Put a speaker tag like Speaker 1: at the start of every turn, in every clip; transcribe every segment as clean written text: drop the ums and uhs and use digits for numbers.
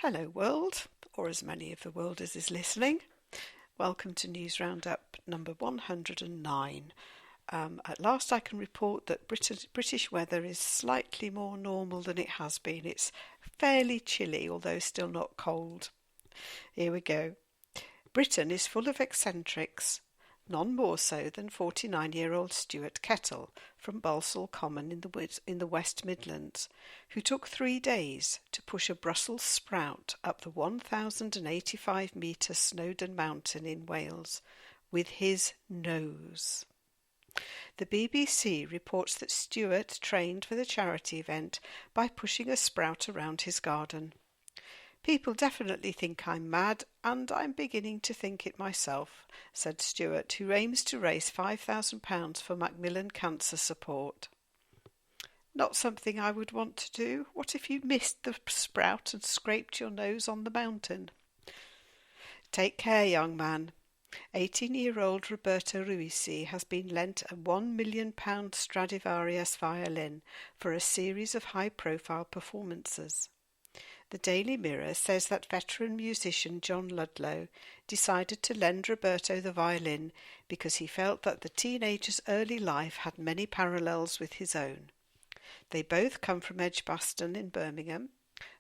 Speaker 1: Hello world, or as many of the world as is listening. Welcome to News Roundup number 109. At last I can report that British weather is slightly more normal than it has been. It's fairly chilly, although still not cold. Here we go. Britain is full of eccentrics, none more so than 49-year-old Stuart Kettle from Balsall Common in the West Midlands, who took 3 days to push a Brussels sprout up the 1,085-metre Snowdon Mountain in Wales with his nose. The BBC reports that Stuart trained for the charity event by pushing a sprout around his garden. People definitely think I'm mad, and I'm beginning to think it myself, said Stuart, who aims to raise £5,000 for Macmillan Cancer Support. Not something I would want to do. What if you missed the sprout and scraped your nose on the mountain? Take care, young man. 18-year-old Roberto Ruisi has been lent a £1 million Stradivarius violin for a series of high-profile performances. The Daily Mirror says that veteran musician John Ludlow decided to lend Roberto the violin because he felt that the teenager's early life had many parallels with his own. They both come from Edgbaston in Birmingham,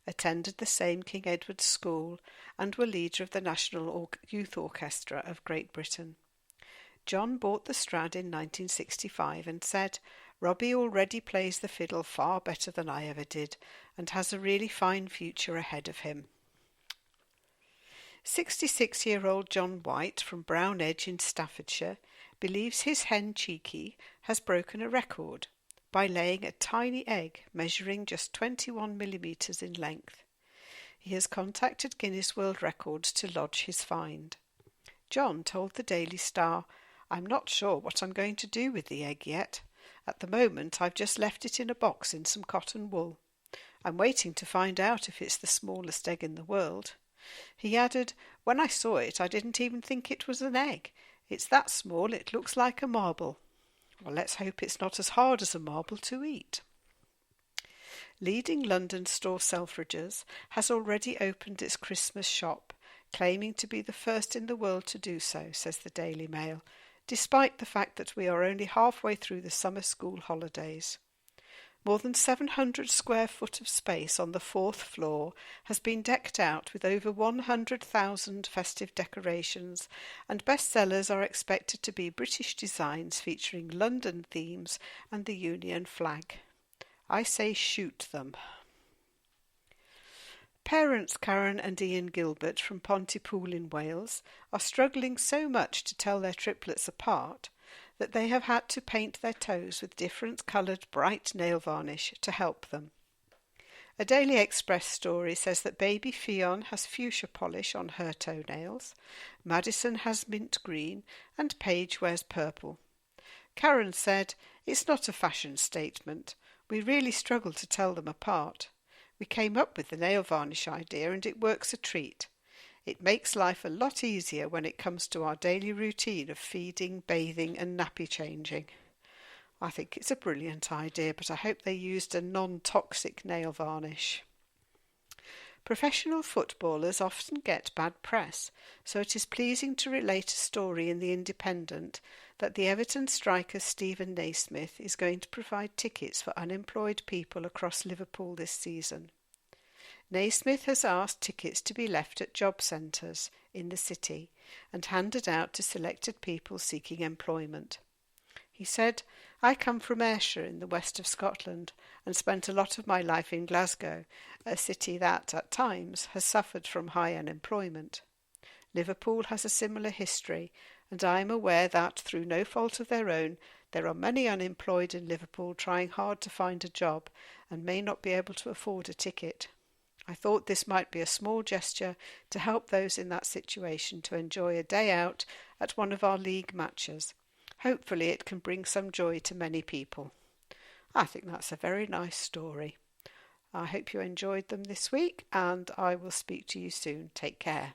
Speaker 1: attended the same King Edward's School, and were leader of the National Youth Orchestra of Great Britain. John bought the Strad in 1965 and said, "Robbie already plays the fiddle far better than I ever did and has a really fine future ahead of him." 66-year-old John White from Brown Edge in Staffordshire believes his hen Cheeky has broken a record by laying a tiny egg measuring just 21 millimetres in length. He has contacted Guinness World Records to lodge his find. John told the Daily Star, "I'm not sure what I'm going to do with the egg yet. At the moment I've just left it in a box in some cotton wool. I'm waiting to find out if it's the smallest egg in the world." He added, "When I saw it I didn't even think it was an egg. It's that small it looks like a marble." Well, let's hope it's not as hard as a marble to eat. Leading London store Selfridges has already opened its Christmas shop, claiming to be the first in the world to do so, says the Daily Mail, despite the fact that we are only halfway through the summer school holidays. More than 700 square foot of space on the 4th floor has been decked out with over 100,000 festive decorations, and bestsellers are expected to be British designs featuring London themes and the Union flag. I say shoot them. Parents Karen and Ian Gilbert from Pontypool in Wales are struggling so much to tell their triplets apart that they have had to paint their toes with different coloured bright nail varnish to help them. A Daily Express story says that baby Fionn has fuchsia polish on her toenails, Madison has mint green, and Paige wears purple. Karen said, "It's not a fashion statement. We really struggle to tell them apart. We came up with the nail varnish idea and it works a treat. It makes life a lot easier when it comes to our daily routine of feeding, bathing and nappy changing." I think it's a brilliant idea, but I hope they used a non-toxic nail varnish. Professional footballers often get bad press, so it is pleasing to relate a story in The Independent that the Everton striker Stephen Naismith is going to provide tickets for unemployed people across Liverpool this season. Naismith has asked tickets to be left at job centres in the city and handed out to selected people seeking employment. He said, "I come from Ayrshire in the west of Scotland and spent a lot of my life in Glasgow, a city that, at times, has suffered from high unemployment. Liverpool has a similar history, and I am aware that, through no fault of their own, there are many unemployed in Liverpool trying hard to find a job and may not be able to afford a ticket. I thought this might be a small gesture to help those in that situation to enjoy a day out at one of our league matches. Hopefully it can bring some joy to many people." I think that's a very nice story. I hope you enjoyed them this week, and I will speak to you soon. Take care.